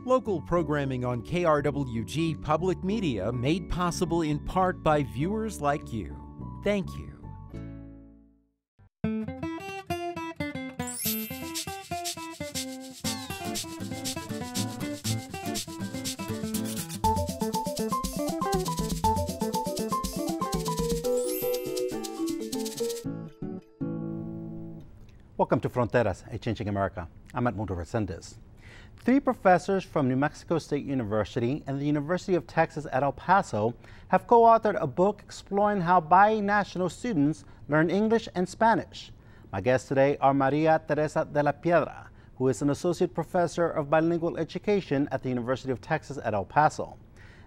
Local programming on KRWG Public Media made possible in part by viewers like you. Thank you. Welcome to Fronteras, a Changing America. I'm Edmundo Resendez. 3 professors from New Mexico State University and the University of Texas at El Paso have co-authored a book exploring how binational students learn English and Spanish. My guests today are María Teresa de la Piedra, who is an associate professor of bilingual education at the University of Texas at El Paso,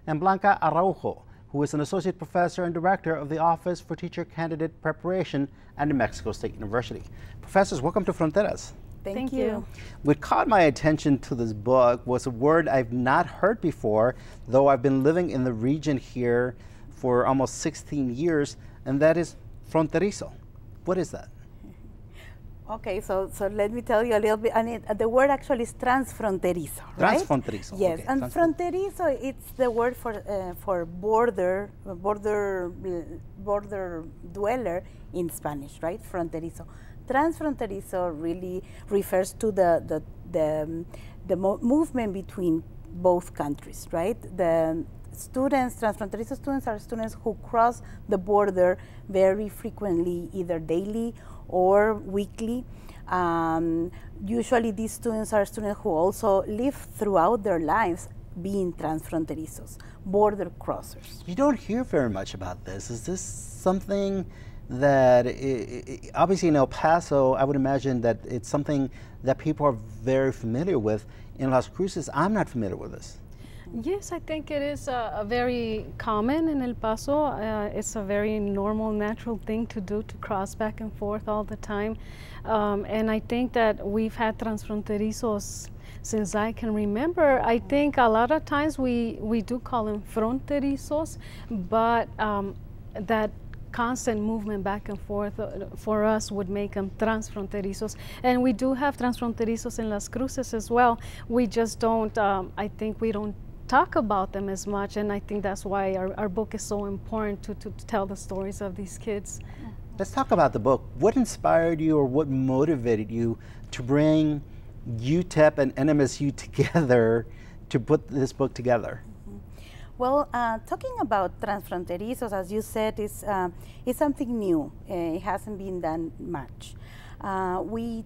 and Blanca Araujo, who is an associate professor and director of the Office for Teacher Candidate Preparation at New Mexico State University. Professors, welcome to Fronteras. Thank you. What caught my attention to this book was a word I've not heard before, though I've been living in the region here for almost 16 years, and that is fronterizo. What is that? Okay, so let me tell you a little bit. And the word actually is transfronterizo, right? Transfronterizo. Yes, okay. and fronterizo, it's the word for border dweller in Spanish, right? Fronterizo. Transfronterizo really refers to the movement between both countries, right? The students, transfronterizo students, are students who cross the border very frequently, either daily or weekly. Usually these students are students who also live throughout their lives being transfronterizos, border crossers. You don't hear very much about this. Is this something that, obviously in El Paso, I would imagine that it's something that people are very familiar with. In Las Cruces, I'm not familiar with this. Yes, I think it is a very common in El Paso. It's a very normal, natural thing to do, to cross back and forth all the time. And I think that we've had transfronterizos since I can remember. I think a lot of times we do call them fronterizos, but that constant movement back and forth for us would make them transfronterizos. And we do have transfronterizos in Las Cruces as well. We just don't, I think we don't talk about them as much, and I think that's why our book is so important to tell the stories of these kids. Let's talk about the book. What inspired you, or what motivated you to bring UTEP and NMSU together to put this book together? Well, talking about transfronterizos, as you said, is something new. It hasn't been done much. We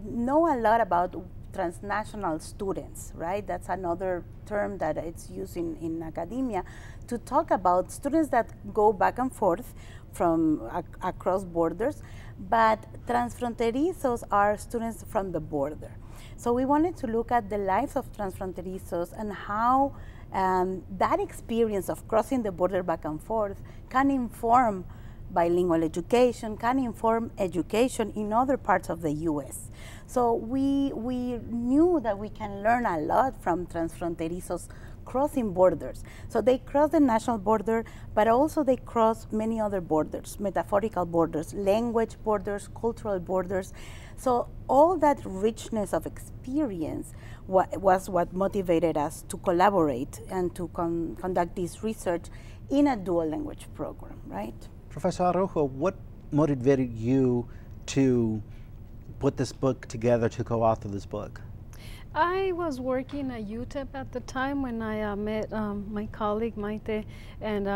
know a lot about transnational students, right? That's another term that it's used in academia to talk about students that go back and forth from across borders, but transfronterizos are students from the border. So we wanted to look at the lives of transfronterizos and how that experience of crossing the border back and forth can inform bilingual education, can inform education in other parts of the U.S. So we knew that we can learn a lot from transfronterizos crossing borders. So they cross the national border, but also they cross many other borders, metaphorical borders, language borders, cultural borders. So all that richness of experience was what motivated us to collaborate and to conduct this research in a dual language program, right? Professor Araujo, what motivated you to put this book together, to co-author this book? I was working at UTEP at the time when I met my colleague Maite and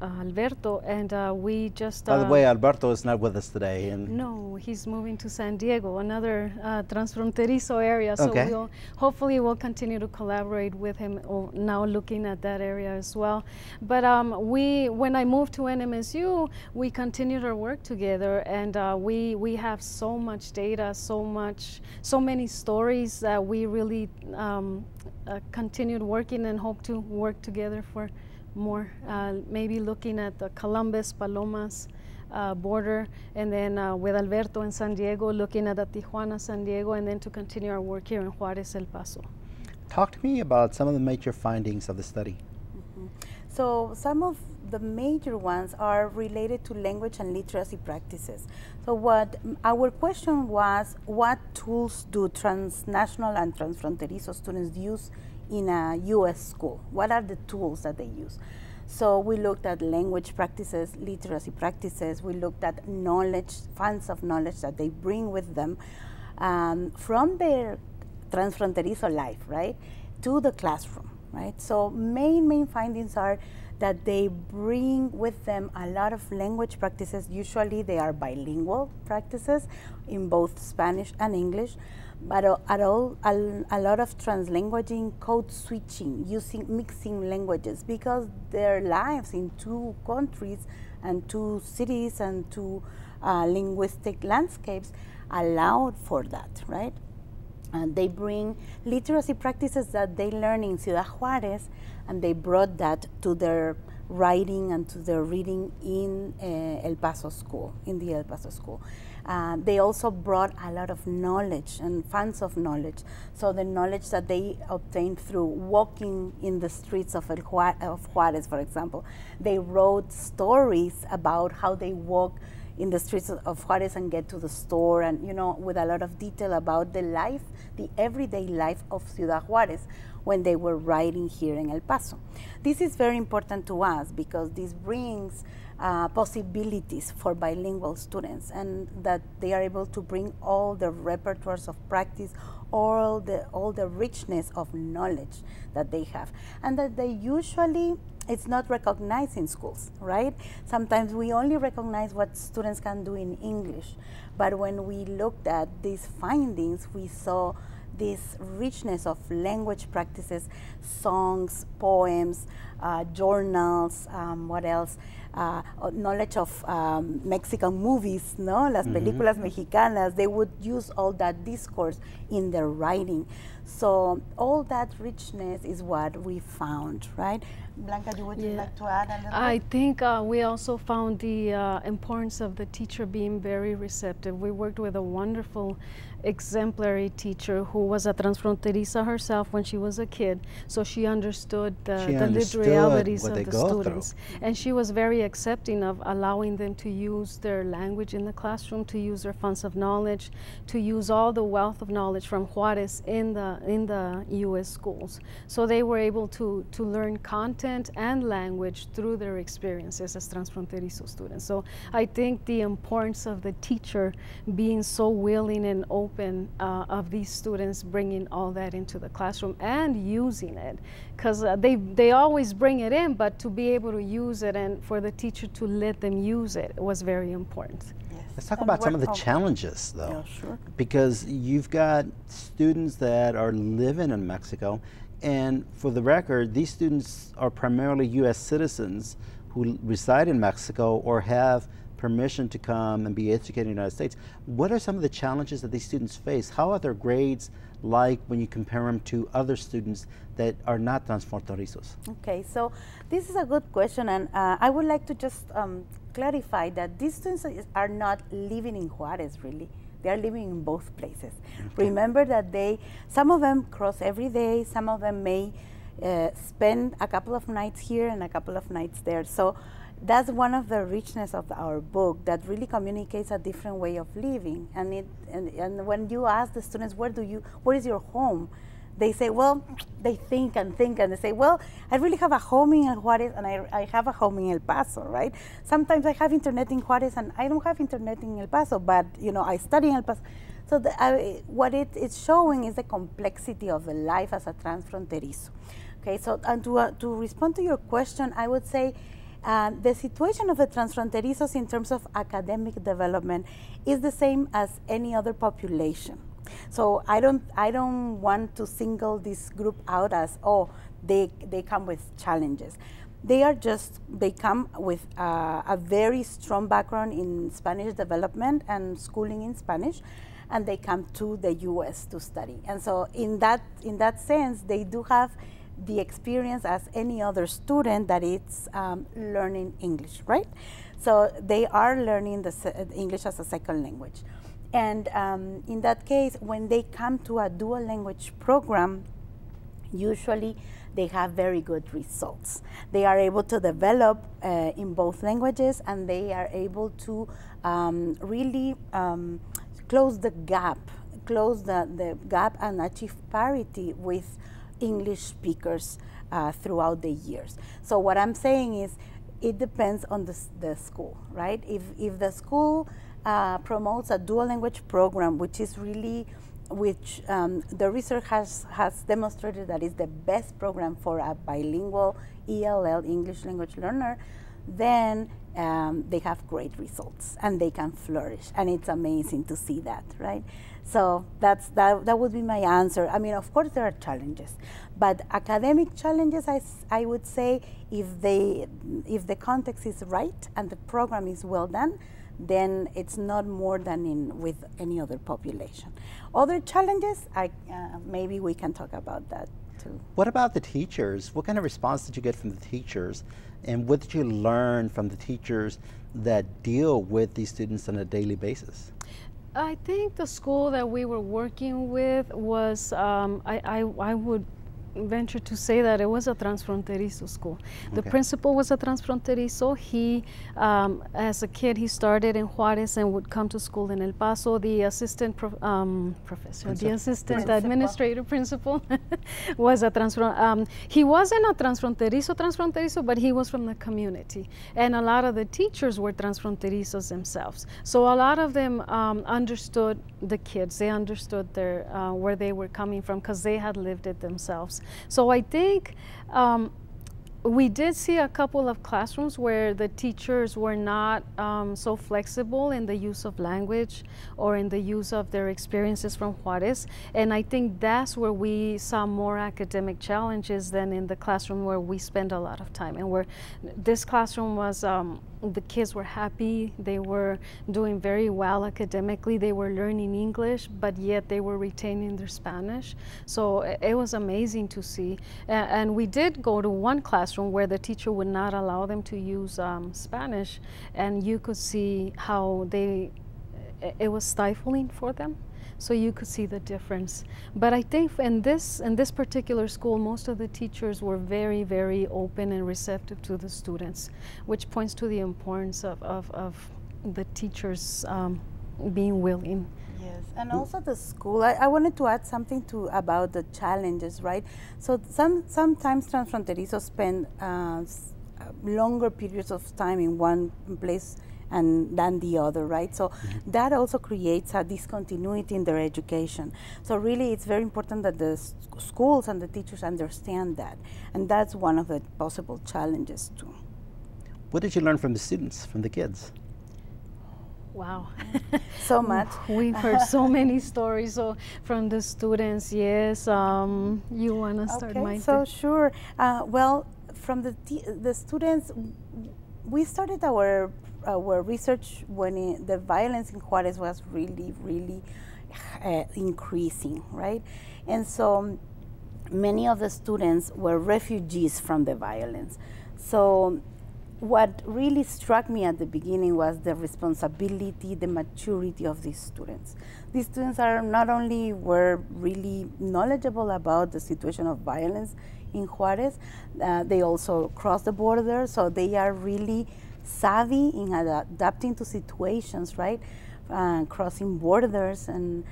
Alberto, and we just... By the way, Alberto is not with us today. And no, he's moving to San Diego, another transfronterizo area, so okay. hopefully we'll continue to collaborate with him now looking at that area as well. But when I moved to NMSU, we continued our work together, and we have so much data, so many stories that we really continued working and hope to work together for more, maybe looking at the Columbus, Palomas border, and then with Alberto in San Diego, looking at the Tijuana, San Diego, and then to continue our work here in Juarez, El Paso. Talk to me about some of the major findings of the study. So some of the major ones are related to language and literacy practices. So what our question was, what tools do transnational and transfronterizo students use in a U.S. school? What are the tools that they use? So we looked at language practices, literacy practices. We looked at knowledge, funds of knowledge that they bring with them from their transfronterizo life, right, to the classroom, right? So main findings are that they bring with them a lot of language practices. Usually they are bilingual practices in both Spanish and English, but a lot of translanguaging, code switching, mixing languages, because their lives in two countries and two cities and two linguistic landscapes allowed for that, right? And they bring literacy practices that they learn in Ciudad Juárez, and they brought that to their writing and to their reading in El Paso school, in the El Paso school. They also brought a lot of knowledge and funds of knowledge. So the knowledge that they obtained through walking in the streets of Juárez, for example. They wrote stories about how they walk in the streets of Juárez and get to the store, and with a lot of detail about the life, the everyday life of Ciudad Juárez when they were writing here in El Paso. This is very important to us because this brings possibilities for bilingual students, and that they are able to bring all the repertoires of practice, all the richness of knowledge that they have, and that they usually, it's not recognized in schools, right? Sometimes we only recognize what students can do in English, but when we looked at these findings, we saw this richness of language practices, songs, poems, journals, what else? Knowledge of Mexican movies, no? Las películas mexicanas, they would use all that discourse in their writing. So all that richness is what we found, right? Blanca, would you like to add a little bit? I think we also found the importance of the teacher being very receptive. We worked with a wonderful exemplary teacher who was a transfronteriza herself when she was a kid, so she understood the lived realities of the students. And she was very accepting of allowing them to use their language in the classroom, to use their funds of knowledge, to use all the wealth of knowledge from Juárez in the U.S. schools. So they were able to learn content and language through their experiences as transfronterizo students. So I think the importance of the teacher being so willing and open of these students bringing all that into the classroom and using it, because they always bring it in, but to be able to use it and for the teacher to let them use it was very important. Yes. Let's talk about some of the challenges, though. Yeah, sure. Because you've got students that are living in Mexico, and for the record, these students are primarily U.S. citizens who reside in Mexico or have permission to come and be educated in the United States. What are some of the challenges that these students face? How are their grades like when you compare them to other students that are not transfronterizos? Okay, so this is a good question, and I would like to just clarify that these students are not living in Juárez, really. They are living in both places. Okay. Remember that some of them cross every day, some of them may spend a couple of nights here and a couple of nights there. So that's one of the richness of our book, that really communicates a different way of living. And when you ask the students, where is your home? They say, well, they think and they say, well, I really have a home in Juárez and I have a home in El Paso, right? Sometimes I have internet in Juárez and I don't have internet in El Paso, but I study in El Paso. So what it's showing is the complexity of the life as a transfronterizo. Okay, so and to respond to your question, I would say the situation of the transfronterizos in terms of academic development is the same as any other population. So I don't want to single this group out as, oh, they come with challenges. They come with a very strong background in Spanish development and schooling in Spanish, and they come to the U.S. to study. And so in that sense, they do have the experience as any other student that is learning English, right? So they are learning the English as a second language. And in that case, when they come to a dual language program, usually they have very good results. They are able to develop in both languages, and they are able to really close the gap and achieve parity with English speakers throughout the years. So what I'm saying is, it depends on the school, right? If the school promotes a dual language program, which is really, the research has demonstrated that is the best program for a bilingual ELL, English language learner, then they have great results and they can flourish, and it's amazing to see that, right? So that would be my answer. I mean, of course there are challenges, but academic challenges, I would say, if the context is right and the program is well done, then it's not more than with any other population. Other challenges, maybe we can talk about that too. What about the teachers? What kind of response did you get from the teachers? And what did you learn from the teachers that deal with these students on a daily basis? I think the school that we were working with was, I would venture to say that it was a transfronterizo school. Okay. The principal was a transfronterizo. He, as a kid, he started in Juarez and would come to school in El Paso. The assistant administrator principal was a he wasn't a transfronterizo, but he was from the community. And a lot of the teachers were transfronterizos themselves. So a lot of them understood the kids. They understood their where they were coming from, because they had lived it themselves. So I think we did see a couple of classrooms where the teachers were not so flexible in the use of language or in the use of their experiences from Juarez. And I think that's where we saw more academic challenges than in the classroom where we spend a lot of time. And where this classroom was, the kids were happy, they were doing very well academically, they were learning English, but yet they were retaining their Spanish. So it was amazing to see. And we did go to one classroom where the teacher would not allow them to use Spanish, and you could see how it was stifling for them. So you could see the difference. But I think in this particular school, most of the teachers were very, very open and receptive to the students, which points to the importance of the teachers being willing. Yes, and also the school. I wanted to add something about the challenges, right? So sometimes transfronterizos spend longer periods of time in one place than the other, right? So that also creates a discontinuity in their education. So really, it's very important that the schools and the teachers understand that, and that's one of the possible challenges too. What did you learn from the students, from the kids? Wow. So much. We've heard so many stories from the students. Yes, you want to start, Maite? So sure. Well, from the students, we started our research when the violence in Juarez was really, really increasing, right? And so many of the students were refugees from the violence. So what really struck me at the beginning was the responsibility, the maturity of these students. These students are not only were really knowledgeable about the situation of violence in Juarez, they also crossed the border, so they are really savvy in adapting to situations, right? Crossing borders, and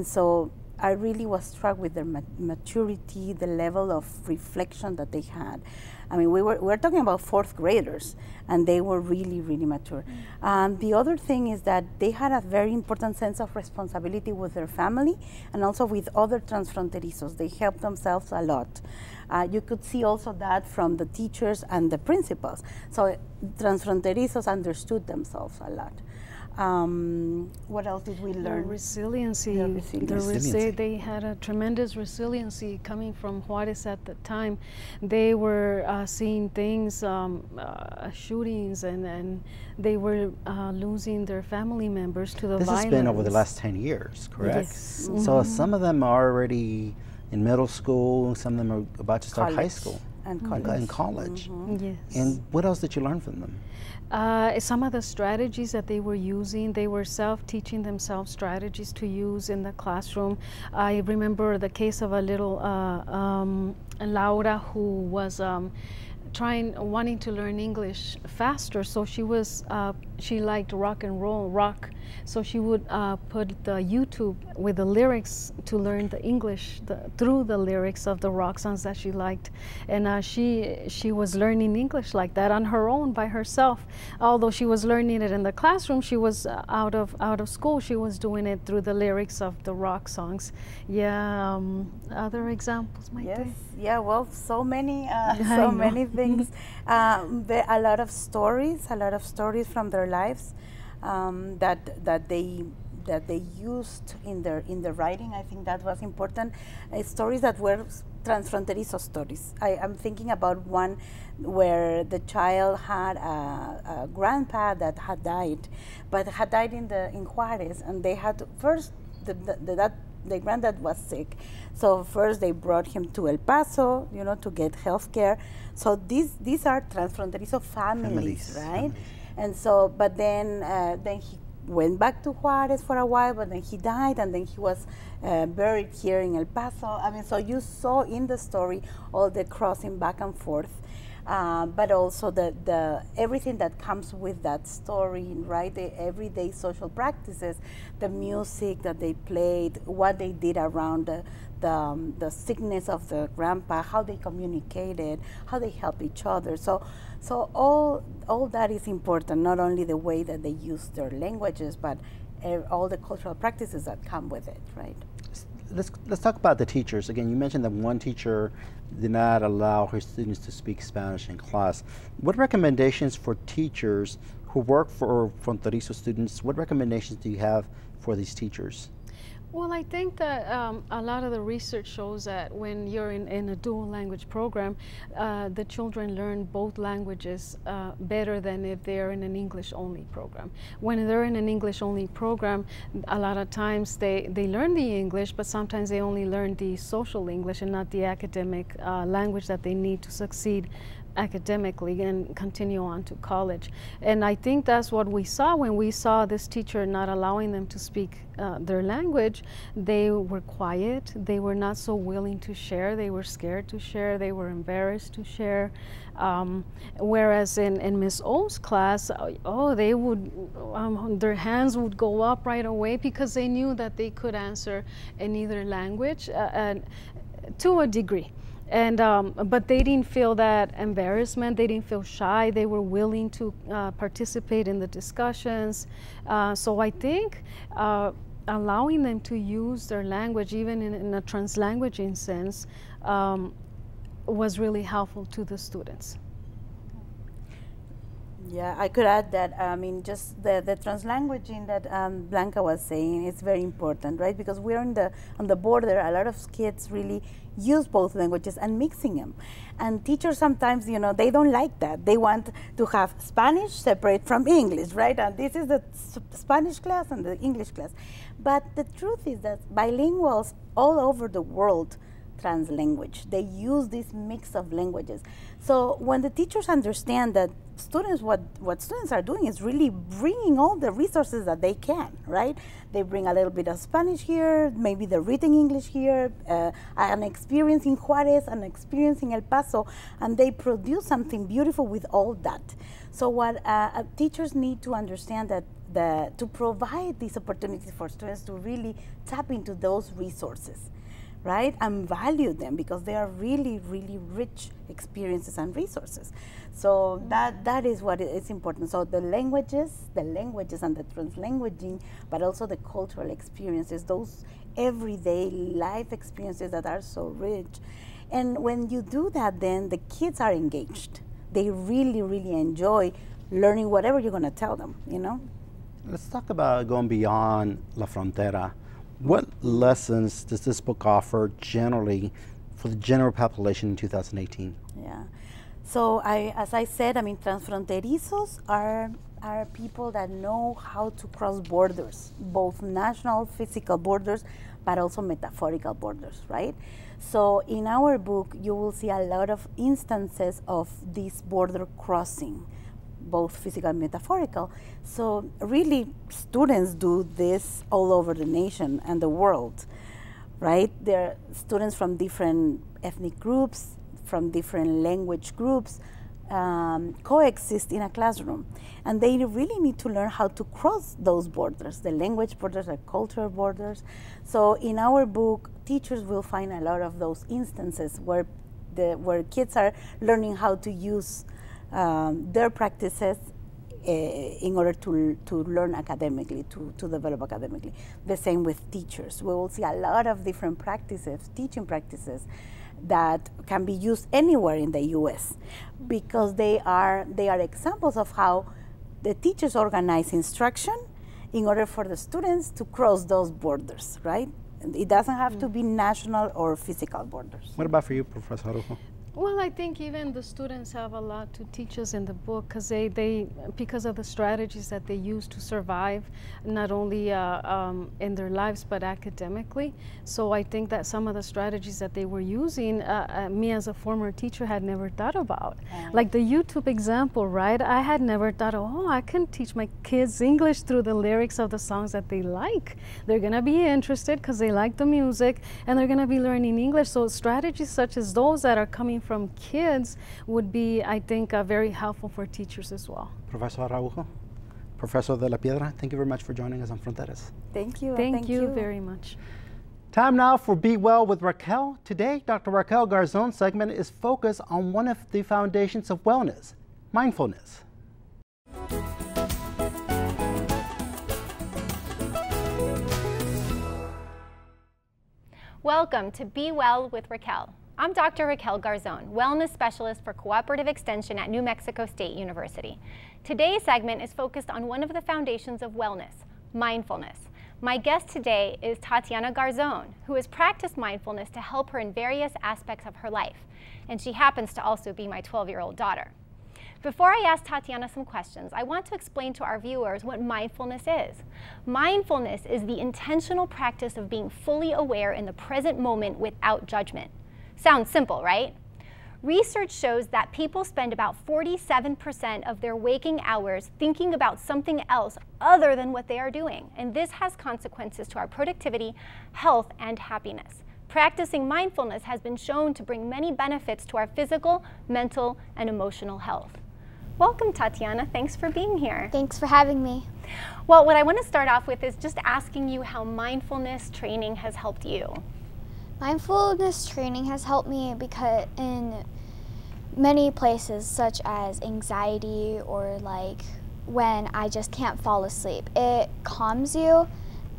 so I really was struck with their maturity, the level of reflection that they had. I mean, we're talking about fourth graders, and they were really, really mature. The other thing is that they had a very important sense of responsibility with their family and also with other transfronterizos. They helped themselves a lot. You could see also that from the teachers and the principals. So transfronterizos understood themselves a lot. What else did we learn? The resiliency. They had a tremendous resiliency coming from Juarez at the time. They were seeing things, shootings, and they were losing their family members to the violence. This has been over the last 10 years, correct? Yes. So some of them are already in middle school, some of them are about to start high school. And college. In college. Yes. And what else did you learn from them? Some of the strategies that they were using, they were self-teaching themselves strategies to use in the classroom. I remember the case of a little Laura who was wanting to learn English faster, so she liked rock and rock, so she would put the YouTube with the lyrics to learn the English through the lyrics of the rock songs that she liked, and she was learning English like that on her own by herself. Although she was learning it in the classroom, she was out of school. She was doing it through the lyrics of the rock songs. Yeah, other examples, might Yes, be. yeah. Well, so many things. A lot of stories from their lives that they used in their writing. I think that was important. Stories that were transfronterizo stories. I'm thinking about one where the child had a grandpa that had died, but had died in Juarez, and they had to, first the granddad was sick, so first they brought him to El Paso, to get health care. So these are transfronterizo families, right? Families. And so, but then he went back to Juarez for a while, but then he died, and then he was buried here in El Paso. I mean, so you saw in the story all the crossing back and forth, but also the everything that comes with that story, right? The everyday social practices, the music that they played, what they did around the sickness of the grandpa, how they communicated, how they help each other. So all that is important, not only the way that they use their languages, but all the cultural practices that come with it, right? Let's talk about the teachers. Again, you mentioned that one teacher did not allow her students to speak Spanish in class. What recommendations for teachers who work for Fronterizo students, what recommendations do you have for these teachers? Well, I think that a lot of the research shows that when you're in a dual language program, the children learn both languages better than if they're in an English only program. When they're in an English only program, a lot of times they learn the English, but sometimes they only learn the social English and not the academic language that they need to succeed academically and continue on to college. And I think that's what we saw when we saw this teacher not allowing them to speak their language. They were quiet, they were not so willing to share, they were scared to share, they were embarrassed to share. Whereas in Miss O's class, they would, their hands would go up right away because they knew that they could answer in either language to a degree. And but they didn't feel that embarrassment, they didn't feel shy, they were willing to participate in the discussions. So I think allowing them to use their language, even in a translanguaging sense, was really helpful to the students. Yeah, I could add that, I mean, just the translanguaging that Blanca was saying is very important, right? Because we're on the border, a lot of kids really use both languages and mixing them. And teachers sometimes, they don't like that. They want to have Spanish separate from English, right? And this is the Spanish class and the English class. But the truth is that bilinguals all over the world translanguage. They use this mix of languages. So when the teachers understand that students, what students are doing is really bringing all the resources that they can, right? They bring a little bit of Spanish here, maybe the written English here, an experience in Juarez, an experience in El Paso, and they produce something beautiful with all that. So what teachers need to understand that to provide these opportunities for students to really tap into those resources, right, and value them, because they are really, really rich experiences and resources. So that is what is important. So the languages and the translanguaging, but also the cultural experiences, those everyday life experiences that are so rich. And when you do that, then the kids are engaged. They really, really enjoy learning whatever you're going to tell them, Let's talk about going beyond La Frontera. What lessons does this book offer generally for the general population in 2018? Yeah. So as I said, I mean, transfronterizos are people that know how to cross borders, both national physical borders, but also metaphorical borders, right? So in our book, you will see a lot of instances of this border crossing, both physical and metaphorical. So really, students do this all over the nation and the world, right? There are students from different ethnic groups, from different language groups, coexist in a classroom. And they really need to learn how to cross those borders, the language borders, the cultural borders. So in our book, teachers will find a lot of those instances where kids are learning how to use their practices in order to learn academically, to develop academically. The same with teachers. We will see a lot of different practices, teaching practices, that can be used anywhere in the U.S. because they are examples of how the teachers organize instruction in order for the students to cross those borders, right? It doesn't have to be national or physical borders. What about for you, Professor Araujo? Well, I think even the students have a lot to teach us in the book because because of the strategies that they use to survive, not only in their lives but academically. So I think that some of the strategies that they were using, me as a former teacher had never thought about. Like the YouTube example, right? I had never thought, oh, I can teach my kids English through the lyrics of the songs that they like. They're gonna be interested because they like the music and they're gonna be learning English. So strategies such as those that are coming from kids would be, I think, very helpful for teachers as well. Professor Araujo, Professor de la Piedra, thank you very much for joining us on Fronteras. Thank you. Thank you very much. Time now for Be Well with Raquel. Today, Dr. Raquel Garzon's segment is focused on one of the foundations of wellness, mindfulness. Welcome to Be Well with Raquel. I'm Dr. Raquel Garzon, Wellness Specialist for Cooperative Extension at New Mexico State University. Today's segment is focused on one of the foundations of wellness, mindfulness. My guest today is Tatiana Garzon, who has practiced mindfulness to help her in various aspects of her life. And she happens to also be my 12-year-old daughter. Before I ask Tatiana some questions, I want to explain to our viewers what mindfulness is. Mindfulness is the intentional practice of being fully aware in the present moment without judgment. Sounds simple, right? Research shows that people spend about 47% of their waking hours thinking about something else other than what they are doing, and this has consequences to our productivity, health, and happiness. Practicing mindfulness has been shown to bring many benefits to our physical, mental, and emotional health. Welcome, Tatiana. Thanks for being here. Thanks for having me. Well, what I want to start off with is just asking you how mindfulness training has helped you. Mindfulness training has helped me because in many places, such as anxiety or like when I just can't fall asleep. It calms you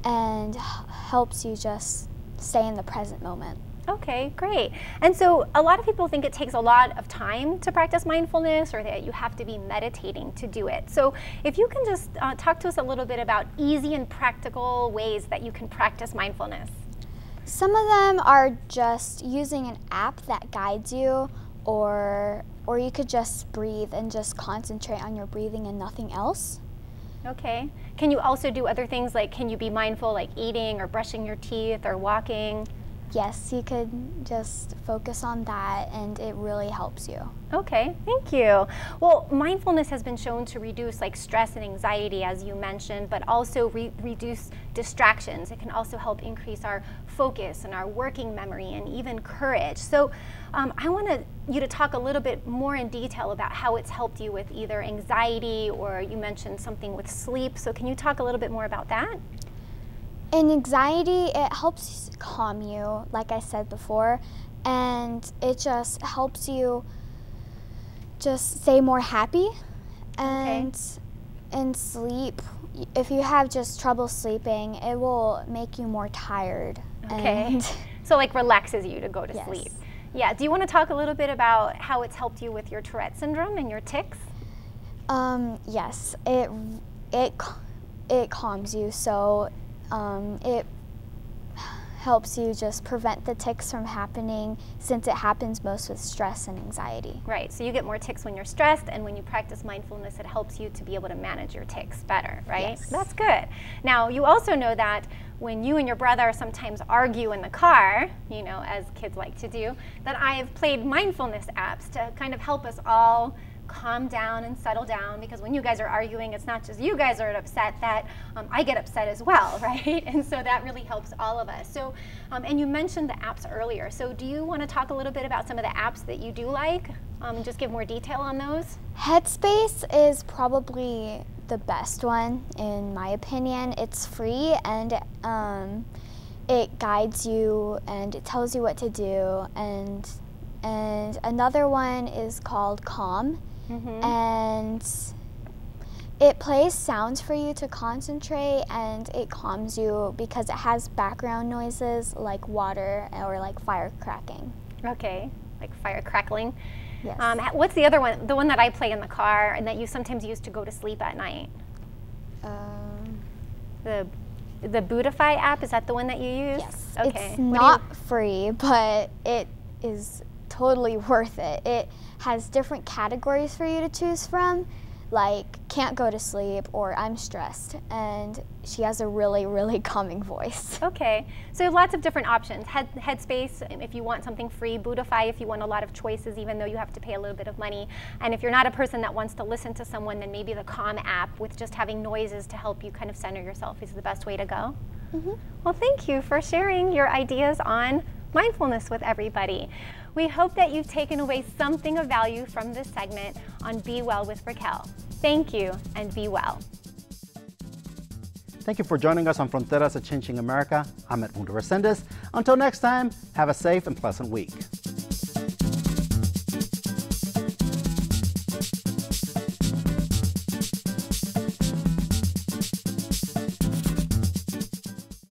and helps you just stay in the present moment. Okay, great. And so a lot of people think it takes a lot of time to practice mindfulness or that you have to be meditating to do it. So if you can just talk to us a little bit about easy and practical ways that you can practice mindfulness. Some of them are just using an app that guides you, or you could just breathe and just concentrate on your breathing and nothing else. Okay. Can you also do other things, like can you be mindful like eating or brushing your teeth or walking? Yes, you could just focus on that and it really helps you. Okay, thank you. Well, mindfulness has been shown to reduce like stress and anxiety, as you mentioned, but also reduce distractions. It can also help increase our focus and our working memory and even courage. So I want you to talk a little bit more in detail about how it's helped you with either anxiety or you mentioned something with sleep. So can you talk a little bit more about that? In anxiety, it helps calm you, like I said before, and it just helps you just stay more happy. And in sleep, if you have just trouble sleeping, it will make you more tired. Okay. So like relaxes you to go to sleep. Yeah. Do you want to talk a little bit about how it's helped you with your Tourette syndrome and your tics? Yes. It calms you, so it helps you just prevent the tics from happening, since it happens most with stress and anxiety. Right, so you get more tics when you're stressed, and when you practice mindfulness, it helps you to be able to manage your tics better, right? Yes. That's good. Now, you also know that when you and your brother sometimes argue in the car, you know, as kids like to do, that I have played mindfulness apps to kind of help us all calm down and settle down, because when you guys are arguing, it's not just you guys are upset, that I get upset as well, right? And so that really helps all of us. So, and you mentioned the apps earlier, so do you want to talk a little bit about some of the apps that you do like, and just give more detail on those? Headspace is probably the best one in my opinion. It's free, and it guides you and it tells you what to do, and another one is called Calm. And it plays sounds for you to concentrate, and it calms you because it has background noises like water or like fire cracking. Okay, like fire crackling. Yes. What's the other one, the one that I play in the car and that you sometimes use to go to sleep at night? The Buddhify app, is that the one that you use? Yes. Okay. It's not free, but it is totally worth it. It has different categories for you to choose from, like can't go to sleep or I'm stressed, and she has a really, really calming voice. Okay, so you have lots of different options. Headspace, if you want something free, Buddhify if you want a lot of choices, even though you have to pay a little bit of money. And if you're not a person that wants to listen to someone, then maybe the Calm app with just having noises to help you kind of center yourself is the best way to go. Well, thank you for sharing your ideas on mindfulness with everybody. We hope that you've taken away something of value from this segment on Be Well with Raquel. Thank you, and be well. Thank you for joining us on Fronteras, Changing America. I'm Edmundo Resendez. Until next time, have a safe and pleasant week.